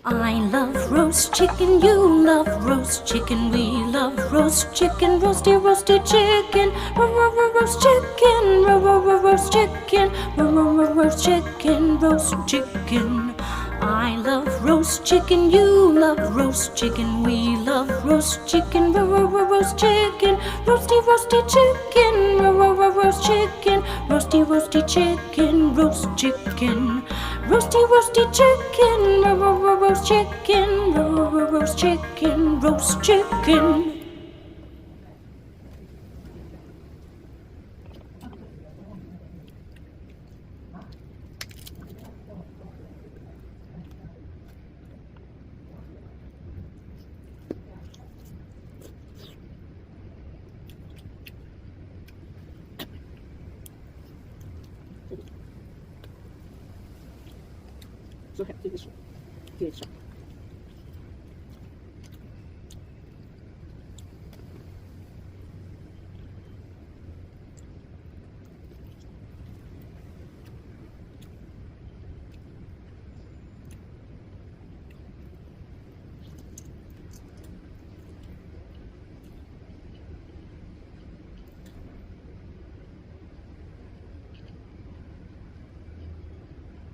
I love roast chicken, you love roast chicken, we love roast chicken, roasty, roasty chicken, roast chicken, roast chicken, roast chicken, roast chicken. I love roast chicken, you love roast chicken, we love roast chicken, roast chicken, roasty, roasty chicken, roast chicken, roasty, roasty chicken, roast chicken, roasty, roasty chicken, roast chicken, roast chicken, roast chicken. So, 这个是，对上。